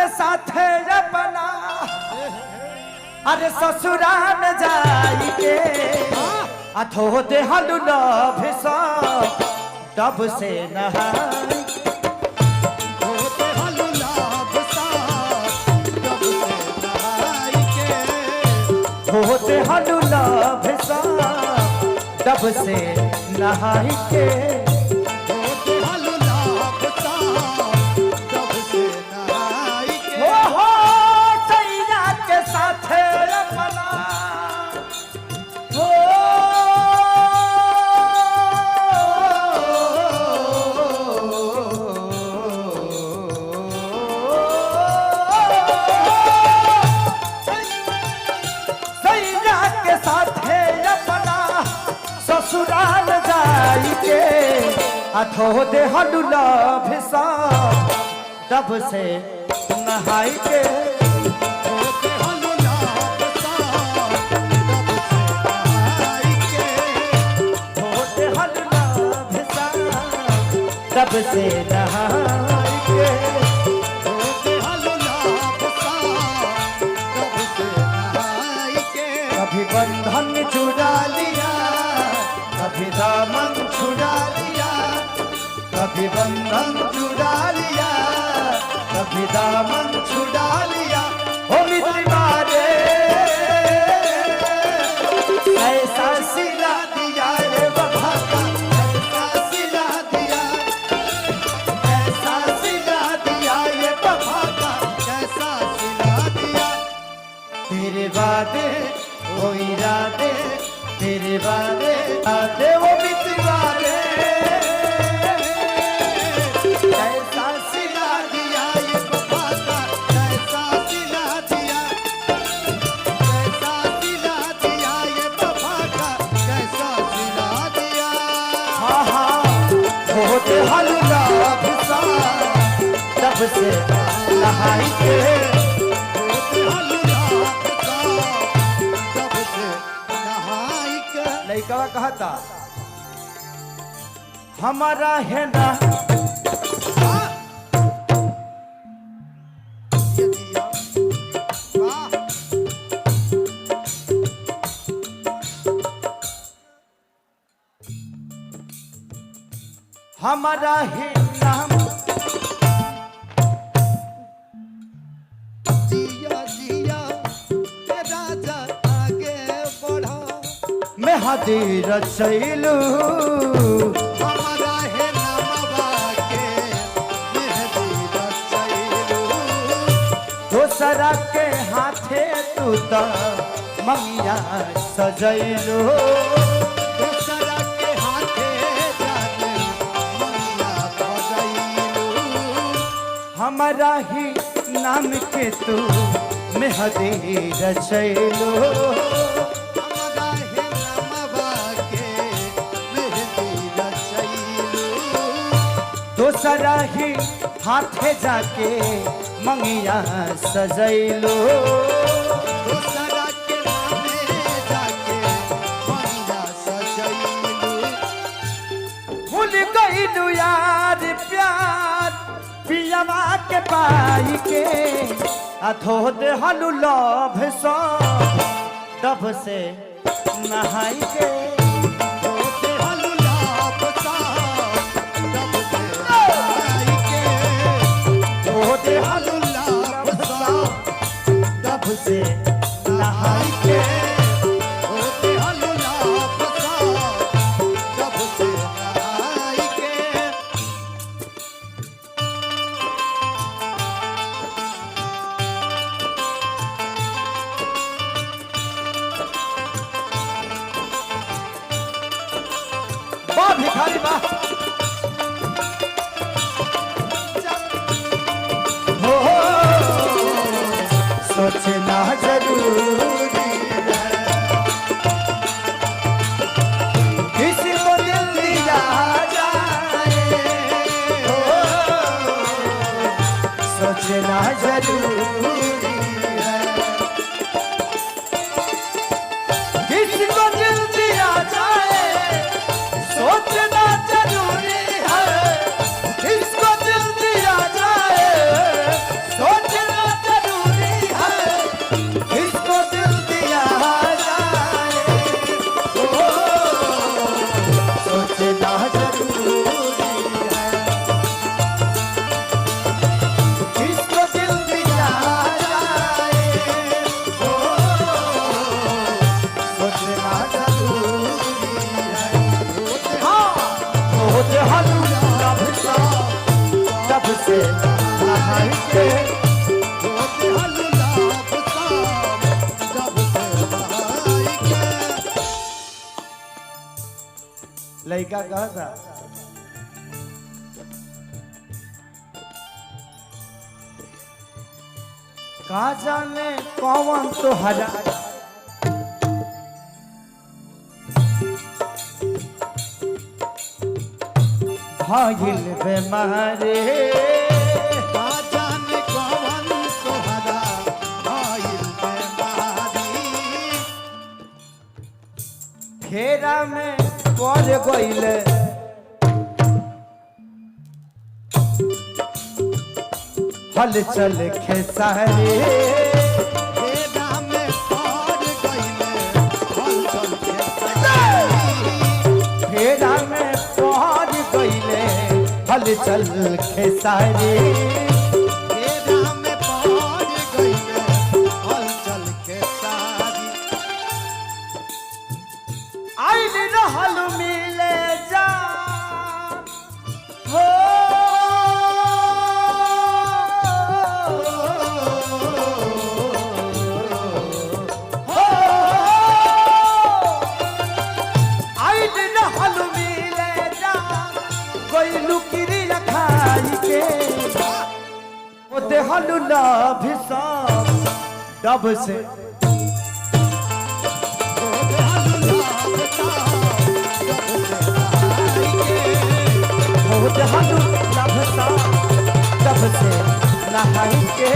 के साथ अपना अरे ससुराल जाई के अथो दे हलुला भिसा डब से नहाई होते हलुला भिसा डब से नहाई के होते हलुला भिसा डब से नहाई के होते हलुला भिसा डब से नहाई के हो सैया के साथ अपना हो सैया के साथ अपना ससुराल जाई के अथो दे हलुला भिसा डब से नहाई के होते हलुला भिसा डब से नहाई के होते हलुला भिसा डब से नहाई के होते हलुला भिसा डब से नहाई के कभी बंधन चुरा लिया कभी दामन छुड़ा लिया कभी बंधन चुरा लिया कभी दामन छुड़ा लिया हो मित्रा रे ऐसा सिला दिया रे बाबा का ऐसा सिला दिया ऐसा सिला दिया ये बाबा का कैसा सिला दिया तेरे वादे वो इरादे तेरे वादे आदे वो मित्रा रे ऐसा सिला दिया ये बाबा का कैसा सिला दिया कैसा सिला दिया ये बाबा का कैसा सिला दिया हाँ हाँ होते हलुला भिसा तब से नहाई के होते हलुला भिसा तब से नहाई के लड़का कहता हमारा है ना ये दिया वाह हमारा है नाम जिया जिया के राजा आगे बढ़ा मैं हदीर चैलू हमारा है नमवा के मेहदी रचैलू दोसरा के हाथे तू तो ममिया सजैलू दूसरा के हाथे जाने मनिया बजैलू हमारा ही नाम के तू मेहदी रचैलू हमारा है नमवा के मेहदी रचैलू दोसरा ही हाथे जाके मंगिया सजैलू दूसरा के नामे जाके मनिया सजैलू भूल गईलू यार प्यार पियवा के पाई के अथो दे हलुला भिसा डब से नहाई के होते हलुला भिसा डब से नहाई के होते हलुला भिसा डब से नहाई के होते हलुला भिसा डब से नहाई के वाह भिखारी वाह हो सोचना जरूरी है किसी को दिल दिया जाए हो सोचना जरूरी है किसी को दिल दिया जाए सोचना जरूरी है इसको दिल दिया जाए सोचना जब से नहाई के होते हल्लाभ साम जब से नहाई के। लड़का कहता कहा जाने कौन तो हरा भागिल बेमारे का जाने कौन तोहरा आइल बेमारी। फेरा में पड़ गइले हलचल खेसारी फेरा में पड़ गइले हलचल खेसारी। फेरा में पड़ गइले हलचल खेसारी फेरा में पड़ गइले हलचल खेसारी। आइल रहल मिले जा हो आइल रहल मिले जा कोई लुकिरी रखाई के ओते हलु लाभ सब डब से होते हल्लाभ साम जब से नहाई के। बहुत हलू लभसा जब से नहाई के